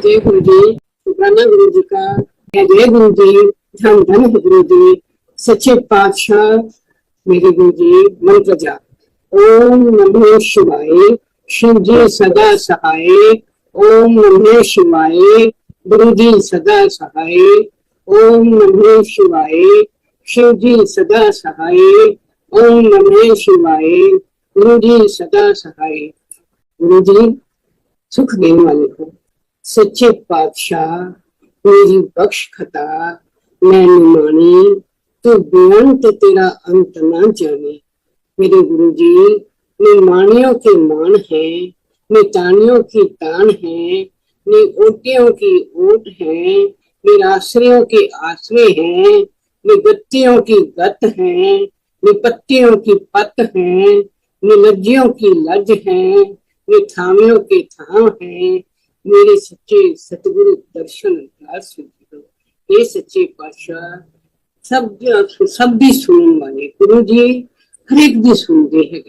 जय गुरु जी। शुक्राना गुरु जी का। जय गुरु जी। धन धन गुरु जी। सच्चे पातशाह मेरे गुरु जी। मंत्र जाप। ओम नमः शिवाय। शिव जी सदा सहाय। ओम नमः शिवाय। गुरु जी सदा सहाय। ओम नमः शिवाय। शिव जी सदा सहाय। ओम नमः शिवाय। गुरु जी सदा सहाय। गुरु जी सुख देने वाले हो, सच्चे पातशाह मेरी बख्श खता। मैं निमानी तो बेअंत तेरा अंत ना जाने। मेरे गुरु जी निमानियों के मान है, नितानियों की तान है, निओटियों की ओट है, निराश्रयों के आश्रय है, निगत्तियों की गत है, निपत्तियों की पत है, निलज्जियों की लज है, निथामियों के थाम है। मेरे सच्चे सतगुरु दर्शन दास ये सच्चे पातशाह सब भी सुनने वाले गुरु जी हर एक भी सुनते हैं।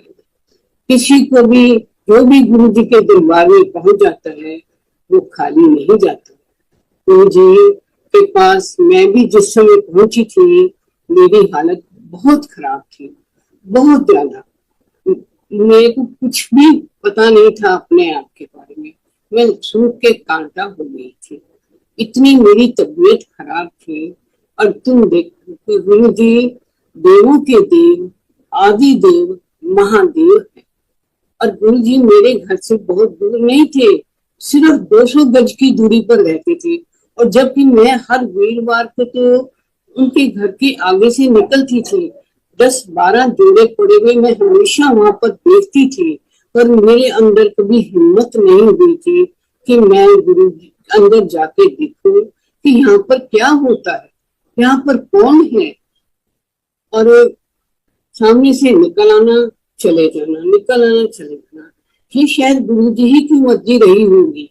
किसी को भी जो भी गुरु जी के दरबार में पहुंच जाता है वो खाली नहीं जाता। गुरु जी के पास मैं भी जिस समय पहुंची थी मेरी हालत बहुत खराब थी, बहुत ज्यादा। मेरे को कुछ भी पता नहीं था अपने आप के बारे में। मैं सूख के कांटा हो गई थी, इतनी मेरी तबीयत खराब थी। और तुम देखो गुरु जी देवों के देव, आदि देव, महादेव है। और गुरु जी मेरे घर से बहुत दूर नहीं थे, सिर्फ 200 गज की दूरी पर रहते थे। और जबकि मैं हर वीरवार को तो उनके घर के आगे से निकलती थी, 10-12 जोड़े पड़े हुए मैं हमेशा वहां पर देखती थी। पर मेरे अंदर कभी हिम्मत नहीं हुई थी कि मैं गुरु जी अंदर जाके देखूं कि यहाँ पर क्या होता है, यहाँ पर कौन है। और सामने से निकल आना चले जाना, निकल आना चले जाना। ये शायद गुरु जी ही की मर्जी रही होगी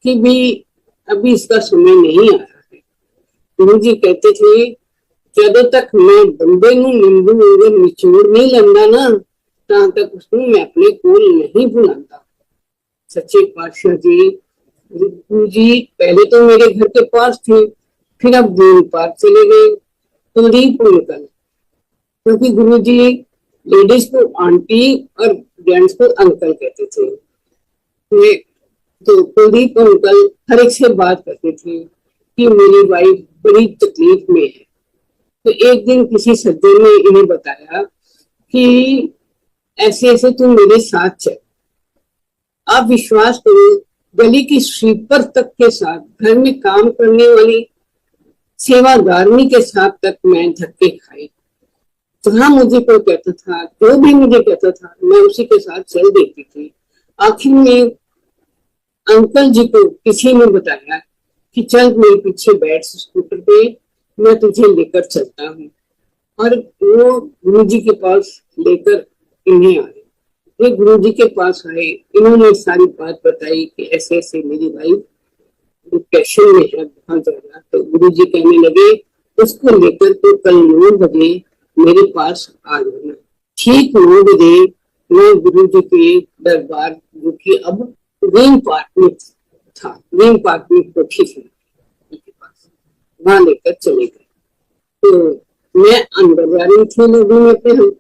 कि भी अभी इसका समय नहीं आ रहा है। गुरु जी कहते थे जब तक मैं बंदे नूं नींबू वांगू निचोड़ नहीं लेंदा ना तां तक उसनूं मैं अपने कोल नहीं बुलांदा। सच्चे पातशाह जी गुरु जी पहले तो मेरे घर के पास थे, फिर अब दूर पार चले गए, कुलदीप अंकल। क्योंकि गुरु जी लेडीज को आंटी और जेंट्स को अंकल कहते थे। तो कुलदीप अंकल हर एक से बात करते थे कि मेरी वाइफ बड़ी तकलीफ में है। तो एक दिन किसी सज्जन ने इन्हें बताया कि ऐसे ऐसे तुम मेरे साथ चल। आप विश्वास करो गली की स्वीपर तक के साथ, घर में काम करने वाली सेवादारनी के साथ तक मैं धक्के खाई। जहां मुझे कोई कहता था, जो भी मुझे कहता था, मैं उसी के साथ चल देती थी। आखिर में अंकल जी को किसी ने बताया कि चल मेरे पीछे बैठ स्कूटर पे, मैं तुझे लेकर चलता हूँ। और वो गुरु जी के पास लेकर इन्हें आए। ये गुरु जी के पास आए, इन्होंने सारी बात बताई कि ऐसे ऐसे मेरी वाइफ डिप्रेशन में है बहुत ज्यादा। तो गुरु जी कहने लगे उसको लेकर तो कल 9 बजे मेरे पास आ जाना। ठीक 9 बजे मैं गुरु जी के दरबार जो कि अब ग्रीन पार्क में था, ग्रीन पार्क में कोठी थी के पास, वहां लेकर चले गए। तो मैं अंदर जा रही थी, लोगों में अपने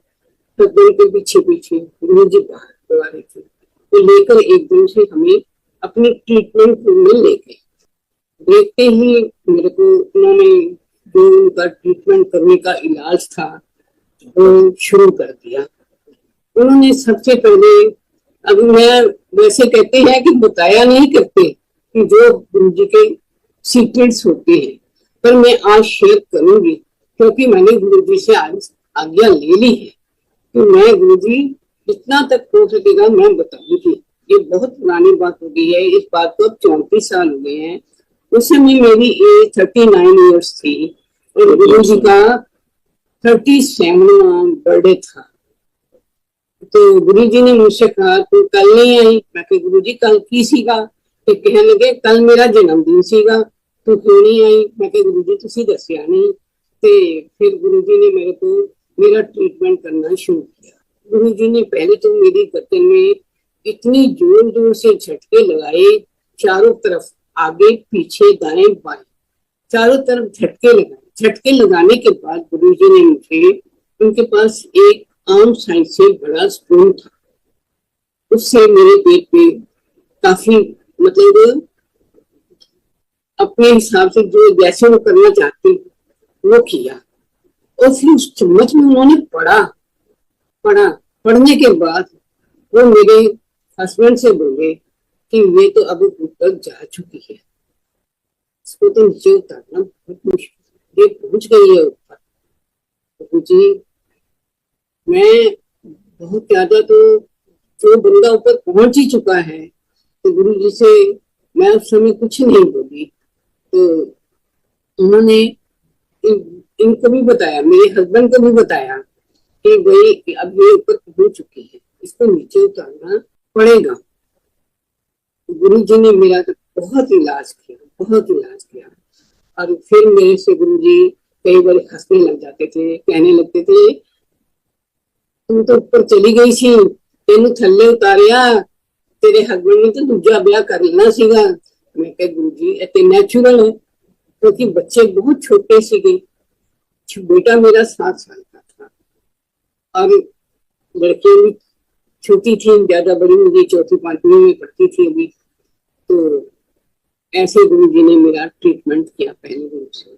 हस्बैंड के पीछे पीछे, गुरु जी बाहर बुला रहे थे। तो लेकर एकदम से हमें अपने ट्रीटमेंट रूम में ले गए। देखते ही मेरे को उन्होंने जो उनका ट्रीटमेंट करने का इलाज था वो शुरू कर दिया। उन्होंने सबसे पहले, अब मैं वैसे कहते हैं कि बताया नहीं करते कि जो गुरु जी के सीक्रेट्स होते हैं, पर मैं आज शेयर करूंगी क्योंकि मैंने गुरु जी से आज आज्ञा ले ली है कि मैं गुरु जी जितना तक हो सकेगा मैं बताऊंगी। ये बहुत पुरानी बात हो गई है, इस बात को अब 34 साल हो गए हैं। उस समय मेरी एज 39 ईयर्स थी और गुरु जी का 37वां बर्थडे था। तो गुरु जी ने मुझसे कहा तू कल नहीं आई। मैं कहा गुरु जी कल की सीगा? तो कहने लगे कल मेरा जन्मदिन सीगा, तू क्यों नहीं आई? मैं कहा गुरु जी तुसी दसिया नहीं। ते फिर गुरु जी ने मेरे को मेरा ट्रीटमेंट करना शुरू किया। गुरु जी ने पहले तो मेरी गर्दन में इतनी जोर जोर से झटके लगाए चारों तरफ आगे पीछे दाएं बाएं चारों तरफ झटके लगाए। झटके लगाने के बाद गुरुजी ने मुझे, उनके पास एक आम साइज से बड़ा स्पून था, उससे मेरे पेट पे काफी मतलब अपने हिसाब से जो जैसे वो करना चाहते वो किया। और फिर उस चम्मच में उन्होंने पढ़ा। पढ़ने के बाद वो मेरे हस्बैंड से बोले कि ये तो अब ऊपर जा चुकी है, इसको तो नीचे उतारना बहुत मुश्किल, ये पहुंच गई है ऊपर। तो जी मैं बहुत ज्यादा, तो जो बंदा ऊपर पहुंच ही चुका है, तो गुरु जी से मैं उस समय कुछ नहीं बोली। तो उन्होंने इनको भी बताया, मेरे हस्बैंड को भी बताया कि भाई अब ये ऊपर पहुंच चुकी है, इसको नीचे उतारना पड़ेगा। गुरु जी ने मेरा तो बहुत इलाज किया। और फिर मेरे से गुरु जी कई बार हंसने लग जाते थे, कहने लगते थे तू तो ऊपर चली गई सी, तेनू थल्ले उतारिया, तेरे हस्बैंड ने तो दूजा ब्याह कर लेना सीगा। मैं कहा गुरु जी ये नेचुरल है, क्योंकि बच्चे बहुत छोटे सीगे, बेटा मेरा 7 साल का था और लड़कियां भी छोटी थी, ज्यादा बड़ी मुझे 4वीं-5वीं में पढ़ती थी अभी। तो ऐसे गुरु जी ने मेरा ट्रीटमेंट किया पहले दिन से।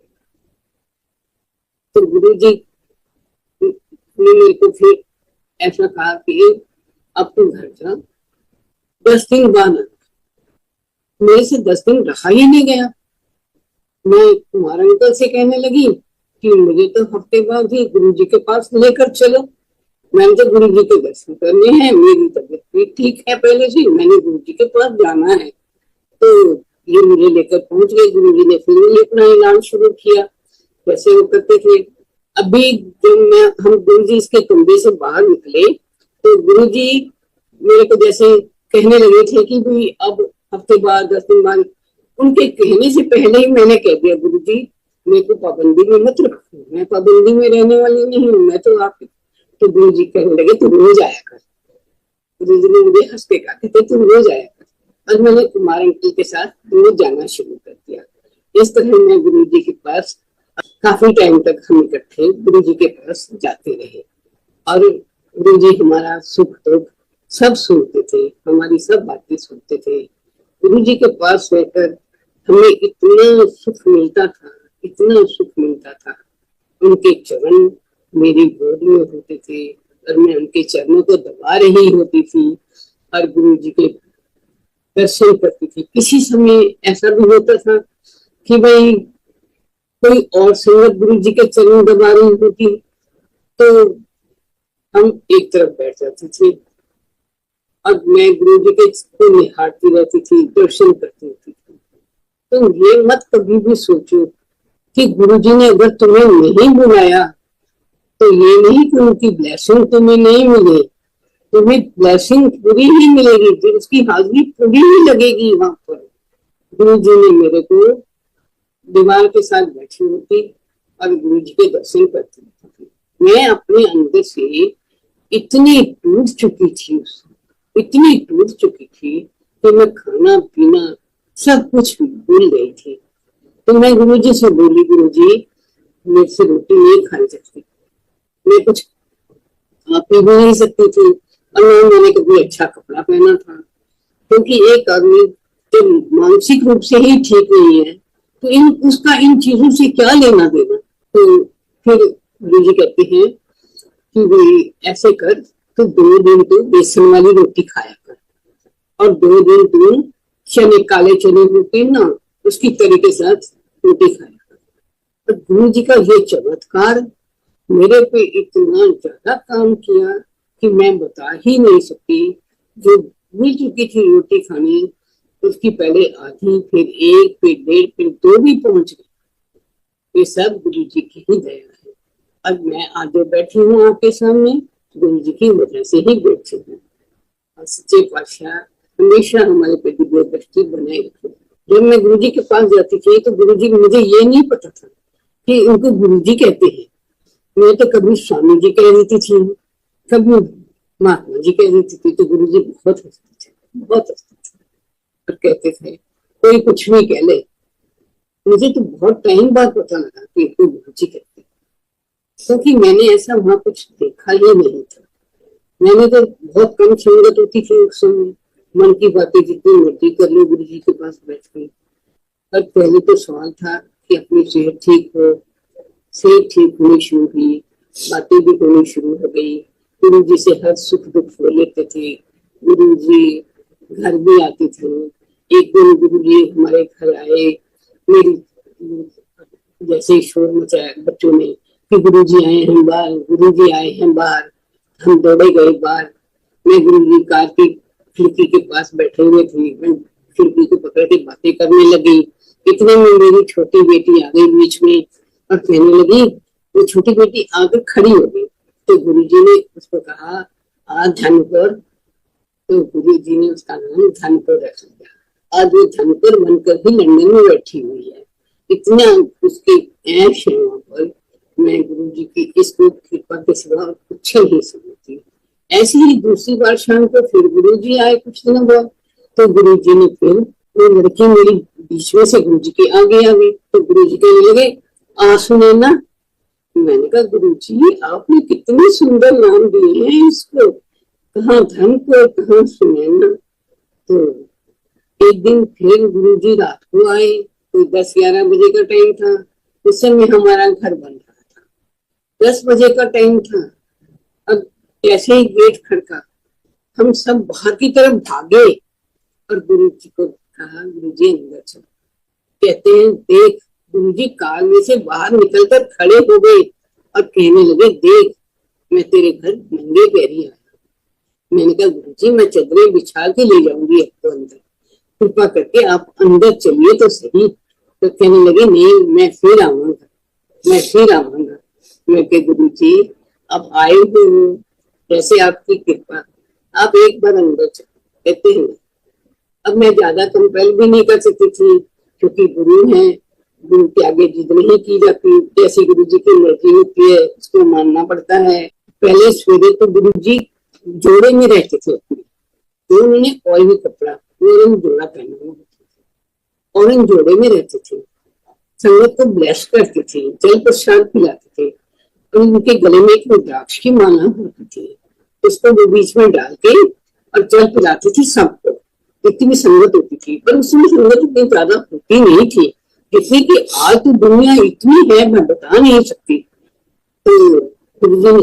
तो गुरु जी ने मेरे को फिर ऐसा कहा कि अब तू घर जा, 10 दिन बाद। मेरे से 10 दिन रहा ही नहीं गया। मैं तुम्हारे अंकल से कहने लगी कि मुझे तो हफ्ते बाद ही गुरु जी के पास लेकर चलो, मैंने तो गुरु जी के दर्शन करने हैं, मेरी तबीयत भी ठीक है पहले से, मैंने गुरु जी के पास जाना है। तो ये मुझे लेकर पहुंच गए। गुरु जी ने फिर अपना इलाज शुरू किया जैसे वो करते थे। अभी जब हम गुरु जी इसके कमरे से बाहर निकले तो गुरु जी मेरे को जैसे कहने लगे थे कि भाई अब हफ्ते बाद 10 दिन बाद। उनके कहने से पहले ही मैंने कह दिया गुरु जी मेरे को पाबंदी में मत रखो, मैं पाबंदी में रहने वाली नहीं हूँ, मैं तो आप। तो गुरु जी कहने लगे तू रोज आया कर। गुरु जी ने मुझे हंस के कहा थे तू रोज आया कर। और मैंने कुमार अंकल के साथ रोज जाना शुरू कर दिया। इस तरह मैं गुरु जी के पास काफी टाइम तक हम इकट्ठे गुरु जी के पास जाते रहे और गुरु जी हमारा सुख दुख सब सुनते थे, हमारी सब बातें सुनते थे। गुरु जी के पास रहकर हमें इतना सुख मिलता था। उनके चरण मेरी गोद में होते थे और मैं उनके चरणों को दबा रही होती थी और गुरु जी के दर्शन करती थी। किसी समय ऐसा भी होता था कि भाई कोई और संगत गुरु जी के चरण दबा रही होती तो हम एक तरफ बैठ जाते थे और मैं गुरु जी के को निहारती रहती थी, दर्शन करती रहती थी। तो ये मत कभी भी सोचो कि गुरु जी ने अगर तुम्हें नहीं बुलाया तो ये नहीं कि उनकी ब्लेसिंग तुम्हें नहीं मिले, तुम्हें ब्लेसिंग पूरी ही मिलेगी, उसकी हाजिरी पूरी ही लगेगी वहां पर। गुरु जी ने मेरे को दीवार के साथ बैठी होती और गुरु जी के दर्शन करती थी। मैं अपने अंदर से इतनी टूट चुकी थी कि मैं खाना पीना सब कुछ भूल गई थी। तो मैं गुरु जी से बोली गुरु जी मेरे से रोटी नहीं खाई जाती, मैं कुछ पी भी नहीं सकती थी और मैंने कभी अच्छा कपड़ा पहना था, क्योंकि एक आदमी जब मानसिक रूप से ही ठीक नहीं है तो उसका इन चीजों से क्या लेना देना। तो फिर गुरु जी कहते हैं कि भाई ऐसे कर तो 2 दिन तो बेसन वाली रोटी खाया कर और 2 दिन तू चने काले चने होते ना उसकी तरी के साथ रोटी खाया कर। तो गुरु जी का ये चमत्कार मेरे पे इतना ज्यादा काम किया कि मैं बता ही नहीं सकती। जो भूल चुकी थी रोटी खानी उसकी पहले आधी, फिर 1, फिर 1.5, फिर 2 भी पहुंच गई। ये सब गुरु जी की ही दया है। अब मैं आज बैठी हूँ आपके सामने गुरु जी की वजह से ही बैठी हूँ। और सच्चे पातशाह हमेशा हमारे पे दिव्य दृष्टि बनाए रखे। जब मैं गुरु जी के पास जाती थी तो गुरु जी मुझे ये नहीं पता था कि उनको गुरु जी कहते हैं। मैं तो कभी स्वामी जी कह देती थी, कभी महात्मा जी कह देती थी। तो गुरु जी बहुत हंसते थे और कहते थे कोई कुछ भी कह ले, मुझे तो बहुत टाइम बाद पता लगा कि इसको गुरु जी कहते हैं, क्योंकि मैंने ऐसा वहां कुछ देखा ही नहीं था। मैंने तो बहुत कम संगत होती थी उस समय, मन की बातें जितनी मर्जी कर लो गुरु जी के पास बैठ के। पर पहले तो सवाल था कि अपनी सेहत ठीक हो, सेहत ठीक होनी शुरू हुई, बातें भी होनी शुरू हो गई, गुरु जी से हर सुख दुख हो लेते थे, गुरु जी घर भी आते थे। एक दिन गुरु जी हमारे घर आए, मेरी जैसे ही शोर मचाया बच्चों ने कि गुरु जी आए हैं बाहर, गुरु जी आए हैं बाहर, हम दौड़े गए बाहर। मैं गुरु जी कार की खिड़की के पास बैठे हुए थे, मैं खिड़की को पकड़ के बातें करने लगी। इतने में मेरी छोटी बेटी आ गई बीच में और कहने लगी, वो छोटी बेटी आकर खड़ी हो गई। तो गुरु जी ने उसको कहा, आ धनपुर। तो गुरु जी ने उसका नाम धनपुर रख दिया। आज वो धनपुर बनकर भी लंदन में बैठी हुई है। इतना उसके ऐश है वहां पर, मैं गुरु जी की इस कृपा के सिवा कुछ नहीं समझती। ऐसी ही दूसरी बार शाम को फिर गुरु जी आए कुछ दिनों बाद। तो गुरु जी ने फिर वो लड़की मेरी बीच में से गुरु जी के आगे आ गई। तो गुरु जी कहने लगे, आ सुने ना। मैंने कहा, गुरु जी आपने कितने सुंदर नाम दिए हैं इसको, कहाँ धन को कहाँ सुनैना। तो एक दिन फिर गुरु जी रात को आए, कोई 10-11 बजे का टाइम था। उस समय हमारा घर बन रहा था, 10 बजे का टाइम था। अब ऐसे ही गेट खड़का, हम सब बाहर की तरफ भागे और गुरु जी को कहा, गुरु जी अंदर चलो। कहते हैं, देख। गुरु जी कार में से बाहर निकलकर खड़े हो गए और कहने लगे, देख मैं तेरे घर नंगे पैरी आया। मैंने कहा, गुरु जी मैं चादरें बिछा के ले जाऊंगी आपको अंदर, कृपा करके आप अंदर चलिए तो सही। तो कहने लगे, नहीं मैं फिर आऊंगा, मैं फिर आऊंगा। मैं कह, गुरु जी अब आए हो, जैसे आपकी कृपा, आप एक बार अंदर चलो। कहते हैं, अब मैं ज्यादा कंपेल भी नहीं कर सकती थी, क्योंकि गुरु है, गुरु के आगे जिद नहीं की जाती। जैसे गुरु जी की मर्जी होती है उसको मानना पड़ता है। पहले सवेरे तो गुरु जी जोड़े में रहते थे अपने, तो उन्होंने ऑरेंज कपड़ा, ऑरेंज जोड़ा पहना हुआ, ऑरेंज जोड़े में रहते थे, संगत को ब्लेस करते थे, जल प्रसाद पिलाते थे। और उनके गले में एक रुद्राक्ष की माला होती थी, उसको वो बीच में डाल के और जल पिलाते थे सबको। इतनी संगत होती थी, पर उसमें संगत इतनी ज्यादा होती नहीं थी जितनी कि आज तो दुनिया इतनी है, मैं बता नहीं सकती। तो गुरु जी ने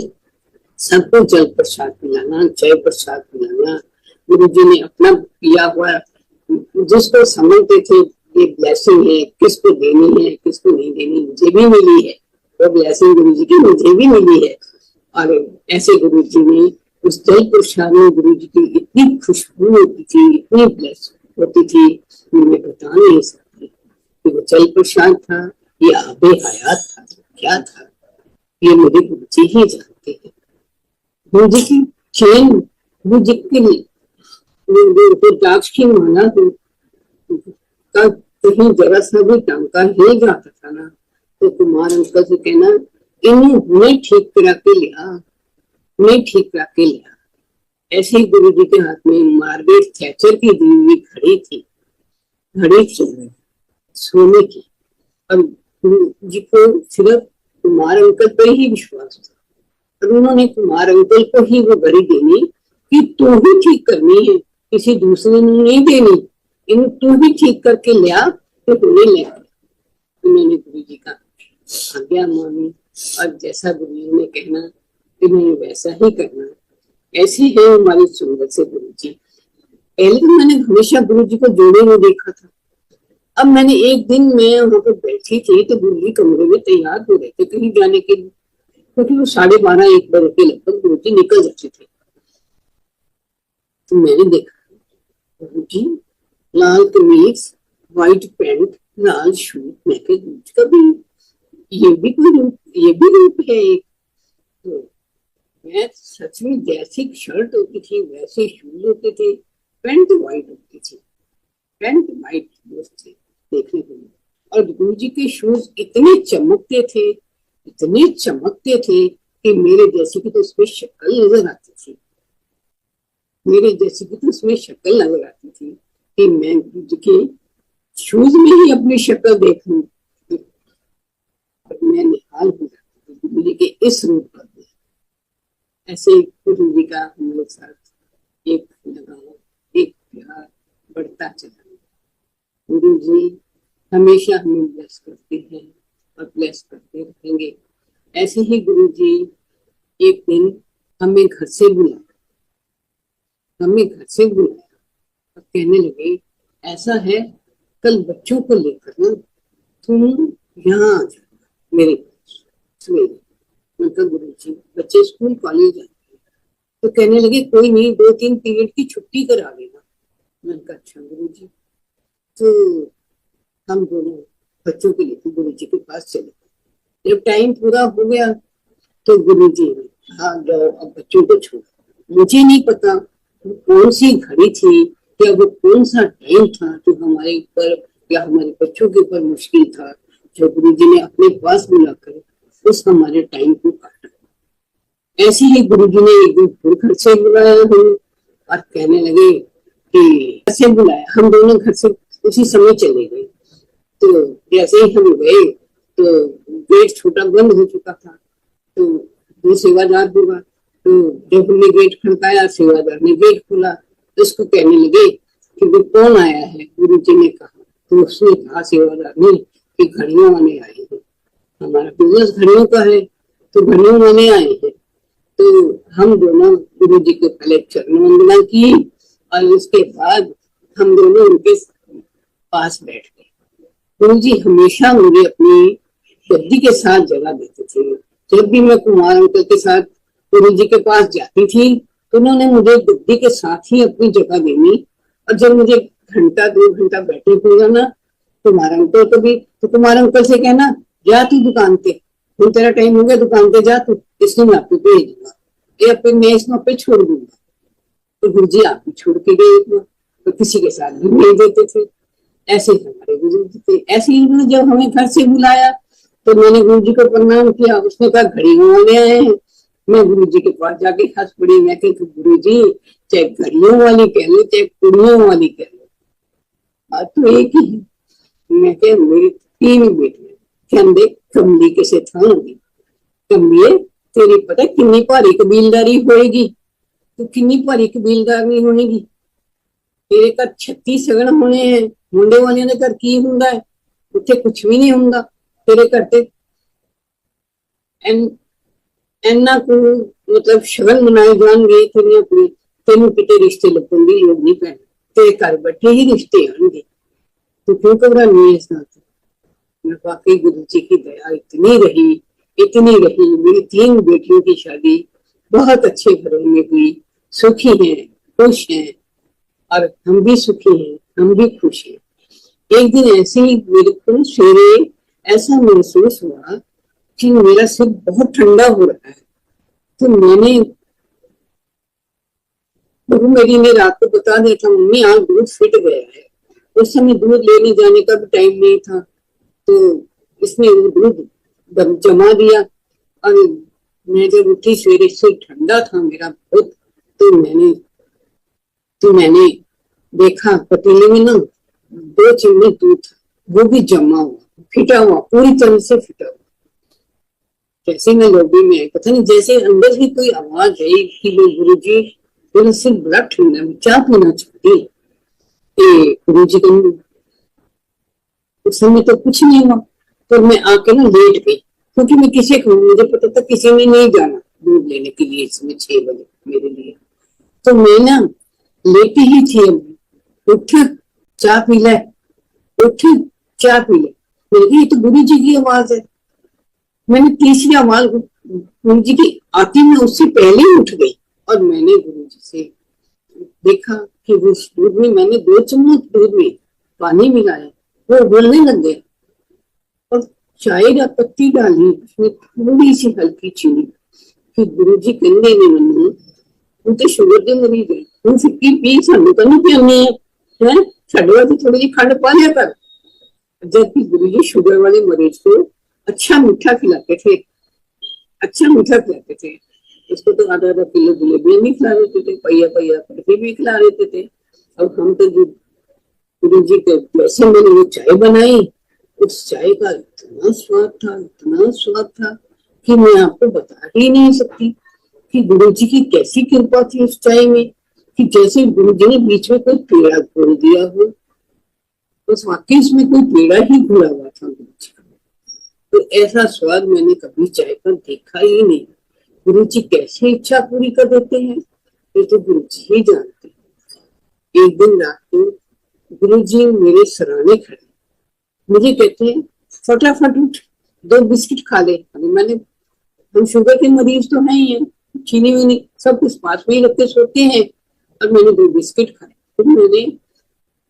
सबको जल प्रसाद पिलाना, जय प्रसाद पिलाना। गुरु जी ने अपना किया हुआ, जिसको समझते थे ये ब्लेसिंग है, किसको देनी है किसको नहीं देनी, मुझे भी मिली है वो ब्लेसिंग, गुरु जी की मुझे भी मिली है। और ऐसे गुरु जी ने उस जल प्रसाद में गुरु जी की इतनी खुशबू होती थी, इतनी ब्लेस होती थी, मैं बता नहीं सकती कि वो जल प्रसाद था या आबे हयात था, क्या था, ये मेरे गुरु जी ही जानते हैं। गुरु जी की चैन, गुरु जी की रुद्राक्ष की माला का कहीं जरा सा भी टांका हिल जाता था ना, तो कुमार अंकल से कहना, इन्हें ठीक करा के लिया, नहीं ठीक करा के लिया। ऐसे ही गुरु जी के हाथ में मार्गरेट थैचर की दी हुई घड़ी थी, घड़ी थी सोने की। और गुरु जी को सिर्फ कुमार अंकल पर ही विश्वास था, और उन्होंने कुमार अंकल को ही वो घड़ी देनी कि तू ही ठीक करनी है, किसी दूसरे ने नहीं देनी, इन तू ही ठीक करके लिया तो होने लगा। उन्होंने गुरु जी का आज्ञा मानी और जैसा गुरु जी ने कहना इन्होंने वैसा ही करना। ऐसी है हमारी संगत से गुरु जी। पहले तो मैंने हमेशा गुरु जी को जोड़े में देखा था। अब मैंने एक दिन मैं वहां पर बैठी थी तो गुरु जी कमरे में तैयार हो रहे थे कहीं जाने के लिए, क्योंकि वो 12:30-1 बजे के लगभग गुरु जी निकल जाते थे। तो मैंने देखा गुरु जी लाल कमीज, व्हाइट पैंट, लाल शूज। मैं कभी ये भी कोई रूप, ये भी रूप है एक। तो मैं सच में जैसी शर्ट होती थी वैसे शूज होते थे, पैंट व्हाइट होती थी, पैंट व्हाइट थे देखने को। और गुरु जी के शूज इतने चमकते थे, इतने चमकते थे कि मेरे जैसे की तो उसमें शक्ल नजर आती थी, मेरे जैसे की तो उसमें शक्ल नजर आती थी कि मैं गुरु जी के शूज में ही अपनी शक्ल देख लूं मैं निहाल हो जाती हूँ गुरु जी के इस रूप पर। ऐसे गुरु जी का हमारे साथ एक लगाव, एक प्यार बढ़ता चला। गुरु जी हमेशा हमें ब्लेस करते हैं और ब्लेस करते रहेंगे। ऐसे ही गुरु जी एक दिन हमें घर से बुलाया और कहने लगे ऐसा है कल बच्चों को लेकर ना तुम यहाँ आ जाओ मेरे पास सवेरे। मतलब गुरु जी बच्चे स्कूल कॉलेज जाते हैं तो कहने लगे कोई नहीं 2-3 पीरियड की छुट्टी करा देना। मैंने कहा अच्छा गुरु जी। तो हम दोनों बच्चों को लेकर गुरु जी के पास चले गए। जब टाइम पूरा हो गया तो गुरु जी ने कहा जाओ अब बच्चों को छोड़ो। मुझे नहीं पता कौन सी घड़ी थी या वो कौन सा टाइम था जो हमारे ऊपर या हमारे बच्चों के ऊपर मुश्किल था, जो गुरु जी ने अपने पास बुलाकर उस हमारे टाइम को काटा। ऐसे ही गुरु जी ने एक दिन फिर घर से बुलाया हमें और कहने लगे कि कैसे बुलाया। हम दोनों घर से उसी समय चले गए। तो जैसे ही हम गए तो गेट छोटा बंद हो चुका था। तो वो सेवादार होगा तो जब हमने गेट खड़काया सेवादार ने गेट खोला तो उसको कहने लगे कि वो कौन आया है। गुरु जी ने कहा तो उसने कहा सेवादार ने कि घड़ियों वाले आए हैं, हमारा बिजनेस घड़ियों का है तो घड़ियों वाले आए हैं। तो हम दोनों गुरु जी को पहले चरण वंदना की और उसके बाद हम दोनों उनके पास बैठ गए। गुरु जी हमेशा मुझे अपनी गद्दी के साथ जगह देते थे। जब भी मैं कुमार अंकल के साथ गुरु जी के पास जाती थी तो उन्होंने मुझे गद्दी के साथ ही अपनी जगह देनी। और जब मुझे घंटा 2 घंटा बैठे होगा ना कुमार अंकल को भी तो कुमार अंकल से कहना जा तू दुकान पे, तेरा टाइम हो गया दुकान पे जा तू, इसलिए मैं आपको भेज दूंगा या फिर मैं इस पे छोड़ दूंगा। तो गुरु जी आप भी छोड़ के गए तो किसी के साथ भी नहीं देते थे। ऐसे हमारे गुरु जी थे। ऐसे ही जब हमें घर से बुलाया तो मैंने गुरु जी को प्रणाम किया। उसने कहा घड़ियों वाले आए हैं। मैं गुरु जी के पास जाके हंस पड़ी। मैं कही गुरु जी चाहे घड़ियों वाली कह लो चाहे कुड़ियों वाली कह लो बात तो एक ही है। मैं कह मेरी 3 बेटियां कहते कमली किसे थांगी कमलिए तेरी पता किन्नी भारी कबीलदारी होएगी, तो किन्नी भारी कबीलदारी होएगी। तेरे घर 36 सगन होने हैं। मुंडे वालियां दे घर की हुंदा है, उत्थे कुछ भी नहीं हुंदा। तेरे घर ते इन्ना को मतलब शगन मनाए जाएंगे तेरिया कोई तेन किते रिश्ते लगन की लोड़ नहीं पैनी। तेरे घर बैठे ही रिश्ते आएंगे तो क्यों घबरानी है इस बात। वाकई गुरु जी की दया इतनी रही। मेरी 3 बेटियों की शादी बहुत अच्छे घरों में हुई, सुखी हैं, खुश हैं और हम भी सुखी हैं, हम भी खुश हैं। एक दिन ऐसे ही मेरे को सवेरे ऐसा महसूस हुआ कि मेरा सिर बहुत ठंडा हो रहा है। तो मैंने बहू मेरी ने रात को बता दिया था मम्मी आज दूध फिट गया है। उस समय दूध लेने जाने का भी टाइम नहीं था तो इसने दूध जमा दिया और मैं जब उठी सवेरे से ठंडा था मेरा बहुत। तो मैंने देखा पतीले में ना 2 चम्मच दूध था, वो भी जमा हुआ फिटा हुआ पूरी तरह से फिटा हुआ। जैसे मैं लॉबी में आई पता नहीं जैसे अंदर ही कोई आवाज आई कि गुरु जी मेरा सिर बड़ा ठंडा है चाह पीना चाहती। गुरु जी को उस समय तो कुछ नहीं हुआ पर मैं आके ना लेट गई क्योंकि मैं किसी को मुझे पता था किसी ने नहीं जाना दूध लेने के लिए इसमें 6 बजे मेरे लिए। तो मैं ना लेटी ही थी। उठ चाह पी ले, उठ चाह पी ले। मैंने ये तो गुरु जी की आवाज है। मैंने तीसरी आवाज गुरु जी की आती मैं उससे पहले ही उठ गई और मैंने गुरु जी से देखा कि उस दूध में मैंने 2 चम्मच दूध में पानी मिलाया, वो उबलने लग गया और चाय का पत्ती डाली उसमें थोड़ी सी हल्की चीनी कि गुरु जी कहते ने मैनू तू तो शुगर के मरीज है तू फिक्की पी सानू तो नहीं पियानी है साडे वास्ते थोड़ी जी खंड पा लिया कर। जबकि गुरु जी शुगर वाले मरीज को अच्छा मीठा खिलाते थे, अच्छा मीठा खिलाते थे। उसको तो आधा किलो जलेबियां भी खिला देते थे, पहिया बर्फी भी खिला देते थे। अब हम तो गुरु जी के जैसे मैंने वो चाय बनाई, उस चाय का इतना स्वाद था कि मैं आपको बता ही नहीं सकती कि गुरु जी की कैसी कृपा थी उस चाय में, कि जैसे गुरु जी ने बीच में कोई पेड़ा खोल दिया हो, बस वाकई इसमें कोई पेड़ा ही घुला हुआ था गुरु जी का। तो ऐसा स्वाद मैंने कभी चाय का देखा ही नहीं। गुरु जी कैसे इच्छा पूरी कर देते हैं ये तो गुरु जी ही जानते हैं। एक दिन रात को गुरु जी मेरे सराहने खड़े, मुझे कहते हैं फटाफट उठ, 2 बिस्किट खा ले। मैंने, हम शुगर के मरीज तो हैं ही है, चीनी वीनी सब कुछ पास में ही रख के सोते हैं, और मैंने 2 बिस्किट खाए। फिर मैंने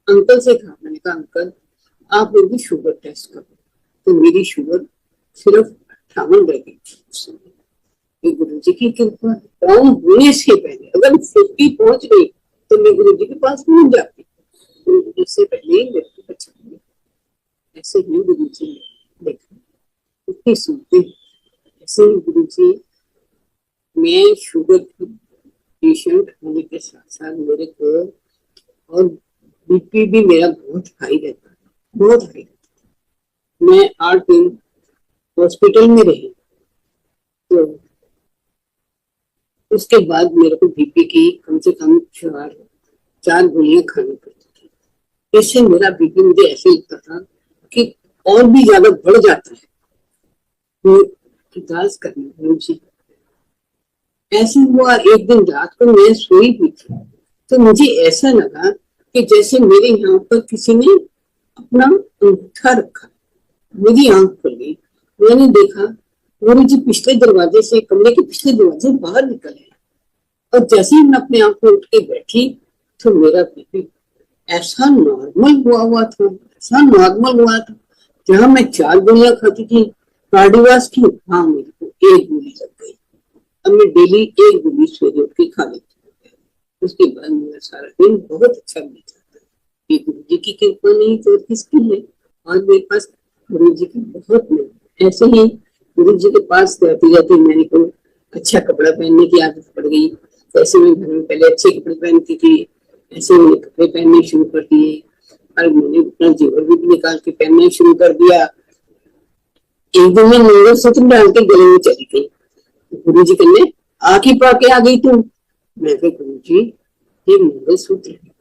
अंकल से कहा, मैंने कहा अंकल आप मेरी शुगर टेस्ट करो। तो मेरी शुगर सिर्फ 58 रह गई। गुरु जी की कृपा, कौन होने से पहले अगर 50 पहुंच गई तो मैं गुरु जी के पास पहुंच जाती, इससे पहले ही मेरे को बचा लिया। ऐसे ही गुरु जी ने देखा, सुनते ऐसे ही गुरु जी, मैं शुगर की पेशेंट होने के साथ साथ मेरे को और बीपी भी मेरा बहुत हाई रहता है, बहुत हाई रहता है। मैं 8 दिन हॉस्पिटल में रही, तो उसके बाद मेरे को बीपी की कम से कम 4 गोलियां खानी पड़ती थी। इससे मेरा बीपी, मुझे ऐसे लगता था कि और भी ज्यादा बढ़ जाता है। तो अरदास करनी गुरु जी। ऐसे हुआ एक दिन रात को मैं सोई हुई थी, तो मुझे ऐसा लगा कि जैसे मेरे यहाँ पर किसी ने अपना अंगूठा रखा, मेरी आंख खुल गई। मैंने देखा गुरु जी पिछले दरवाजे से, कमरे के पिछले दरवाजे बाहर निकले, और जैसे ही मैं अपने आप को उठ के बैठी तो मेरा बीपी ऐसा नॉर्मल हुआ था, ऐसा नॉर्मल हुआ था। जहां मैं 4 गोलियां खाती थी कार्डिवास की, हाँ मेरे को 1 गोली लग गई। अब मैं डेली 1 गोली सवेरे उठ के खा लेती हूँ। उसके बाद मेरा सारा दिन बहुत अच्छा बीत जाता है। गुरु जी की कृपा नहीं तो किसकी है। और मेरे पास गुरु जी की बहुत नहीं। ऐसे ही गुरु जी के पास जाती जाती मैंने को अच्छा कपड़ा पहनने की आदत पड़ गई। ऐसे में घर में पहले अच्छे कपड़े पहनती थी, ऐसे मैंने कपड़े पहनने शुरू कर दिए, और मैंने अपना जेवर भी निकाल के पहनना शुरू कर दिया। एक दिन मैं मंगलसूत्र डाल के गले में चली गई, गुरु जी कहने आके पाके आ गई तुम। मैं कहा गुरु जी ये मंगलसूत्र है,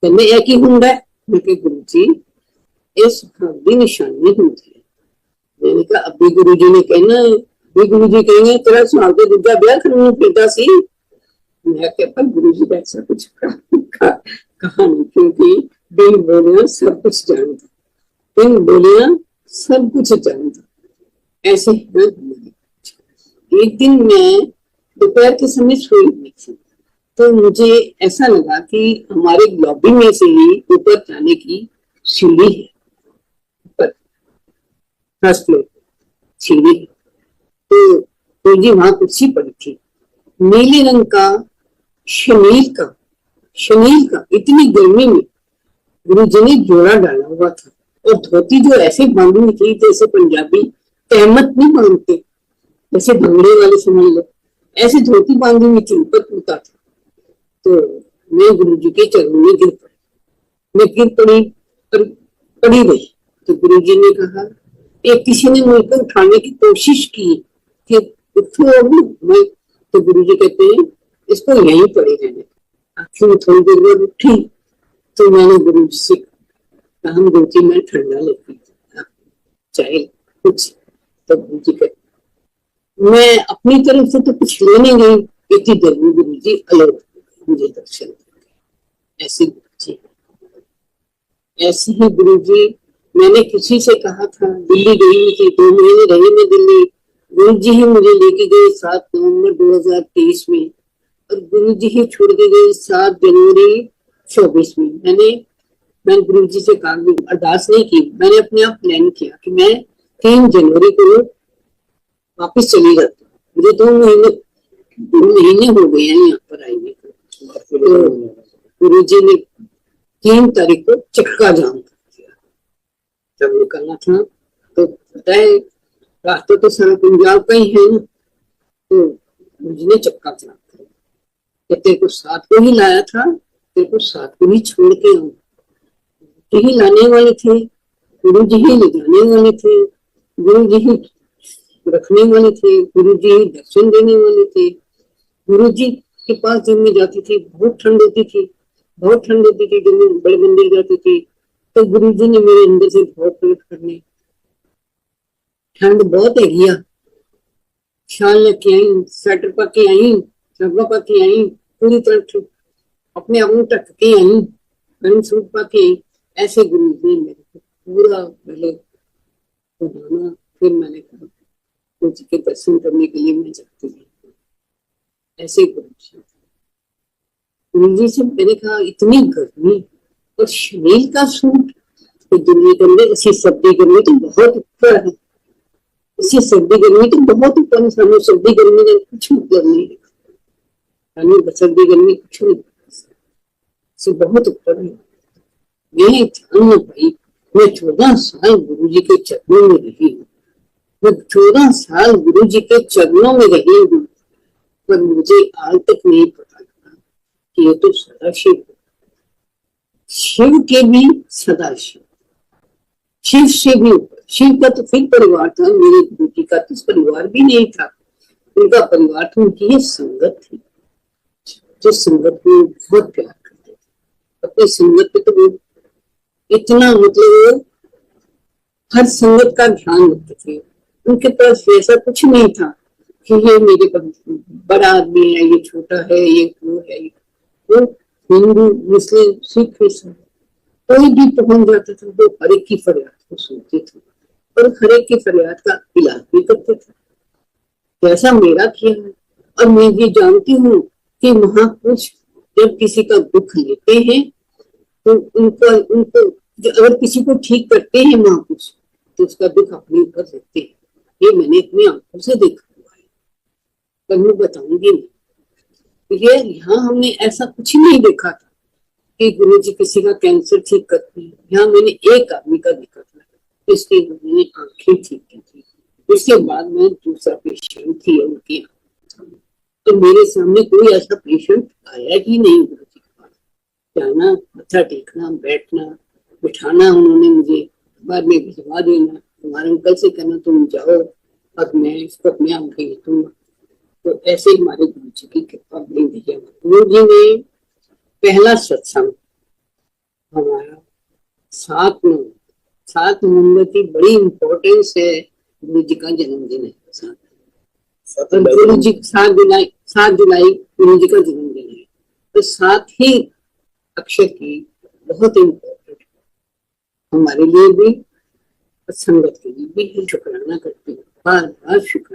कहने एक ही हुंडा है। मैं कहा गुरु जी इस भी निशानी होती है। मैंने कहा अभी गुरु जी ने कहना, अभी गुरु जी कहेंगे तेरा सुहाग के दूजा ब्याह करने फिरता सी। मैं कहता गुरु जी का ऐसा कुछ कहा नहीं, क्योंकि बिन बोलिया सब कुछ जानता, बिन बोलिया सब कुछ जानता। ऐसे ही एक दिन मैं दोपहर के समय सोई हुई थी, तो मुझे ऐसा लगा कि हमारे लॉबी में से ही ऊपर जाने की सीढ़ी है, ऊपर फर्स्ट फ्लोर सीढ़ी है। तो जी वहां कुर्सी पड़ी थी, नीले रंग का शनील का इतनी गर्मी में गुरु जी ने जोड़ा डाला हुआ था, और धोती जो ऐसे बांधी हुई थी जैसे पंजाबी तहमत नहीं बांधते, जैसे भंगड़े वाले समझ लो, ऐसे धोती बांधी हुई थी, ऊपर टूटा था। तो मैं गुरु जी के चरणों में गिर पड़ी, मैं गिर पड़ी और पड़ी रही। तो गुरु जी ने कहा, एक किसी ने मुझको उठाने की कोशिश की कि उठो अब मैं, तो गुरु जी कहते हैं इसको यहीं पड़े रहने। आखिर में थोड़ी देर बाद उठी, तो मैंने गुरु जी से कहा गुरु जी मैं ठंडा लेती चाहे कुछ। तो गुरु जी कहते मैं अपनी तरफ से तो कुछ लेने गई, इतनी देर में गुरु जी अलग मुझे दर्शन। ऐसे ही गुरु जी, मैंने किसी से कहा था, दिल्ली गई थी 2 महीने रही मैं दिल्ली, गुरु जी ही मुझे लेके गए 7 नवंबर 2023 में, और गुरु जी ही छोड़ के गए 7 जनवरी 24 में। मैं गुरु जी से कहा, अरदास नहीं की, मैंने अपने आप प्लान किया कि मैं 3 जनवरी को वापिस चली जाती हूँ। मुझे 2 महीने हो गए हैं यहाँ पर आए। तो गुरु जी ने 3 तारीख को चक्का जाम कर दिया। जब निकलना था तो पता है रास्ता तो सारा पंजाब का ही है ना, तो गुरु जी ने चक्का जाम कर दिया। तेरे को साथ को ही लाया था, तेरे को साथ को ही छोड़ के आऊं। ही लाने वाले थे, गुरु जी ही ले जाने वाले थे, गुरु जी ही रखने वाले थे, गुरु जी ही दर्शन देने वाले थे। गुरु जी के पास जब मैं जाती थी बहुत ठंड होती थी, बहुत ठंड होती थी। जब मैं बड़े मंदिर जाती थी तो गुरु जी ने मेरे अंदर से बहुत पलट करने, ठंड बहुत है गया, शाल लेके आई, स्वेटर पा के आई, चब्बा पा के आई, पूरी तरह अपने आप को ढक के आई, गर्म सूट पा के आई। ऐसे गुरु जी ने मेरे को पूरा पहले बनाना, फिर मैंने कहा गुरु जी के दर्शन करने के लिए मैं जाती थी। ऐसे गुरु जी से मैंने कहा इतनी गर्मी और शरीर का सूट, तो दुनिया के अंदर इसी सर्दी गर्मी तो बहुत ऊपर है, इसी सर्दी गर्मी तो बहुत ऊपर है। सामने सर्दी गर्मी का कुछ मतलब नहीं है, सर्दी गर्मी कुछ नहीं, बहुत ऊपर है। मैं जानना पाई, मैं 14 साल गुरु जी के चरणों में रही हूँ, मैं 14 साल गुरु जी के चरणों में रही हूँ, पर मुझे आज तक नहीं पता लगा कि ये तो सदाशिव, शिव के भी सदाशिव, शिव से भी ऊपर। शिव का तो फिर परिवार था, मेरे गुरु जी का तो परिवार भी नहीं था, उनका परिवार था, उनकी ये संगत थी, जो संगत में बहुत प्यार करते थे। अपनी संगत पे तो वो इतना मतलब हर संगत का ध्यान रखते थे। उनके पास ऐसा कुछ नहीं था कि ये मेरे पास बड़ा आदमी है, ये छोटा है, ये वो है। वो हिंदू मुस्लिम सिख कोई भी पहुंच जाता था वो हर एक की फरियाद को सुनते थे और हर एक की फरियाद का इलाज भी करते थे, जैसा मेरा किया है। और मैं ये जानती हूँ कि महापुरुष जब किसी का दुख लेते हैं तो उनको अगर किसी को ठीक करते हैं महापुरुष तो उसका दुख अपने ऊपर लेते हैं। ये मैंने अपनी आंखों से देखा हुआ है, पर मैं बताऊंगी नहीं। ये यहाँ हमने ऐसा कुछ नहीं देखा था कि गुरु जी किसी का कैंसर ठीक करते हैं। यहाँ मैंने एक आदमी का देखा था, इसके मैंने आंखें ठीक की थी, उसके बाद में दूसरा पेशेंट थी उनकी, तो मेरे सामने कोई ऐसा पेशेंट आया ही नहीं। गुरु जी के पास जाना, मत्था टेकना, बैठना, बिठाना, उन्होंने मुझे बाद में भिजवा देना, तुम्हारे अंकल से कहना तुम जाओ, अब मैं इसको अपने आप भेज दूंगा। तो ऐसे हमारे गुरु जी की कृपा बनी रही है। गुरु जी ने पहला सत्संग हमारा 7 नवंबर की बड़ी इंपॉर्टेंस है, गुरु जी का जन्मदिन है। 7 जुलाई गुरु जी का जन्मदिन है, तो 7 ही अक्षर की बहुत इम्पोर्टेंट हमारे लिए भी, संगत के लिए भी। शुक्राना करती हूँ, बार बार शुक्राना।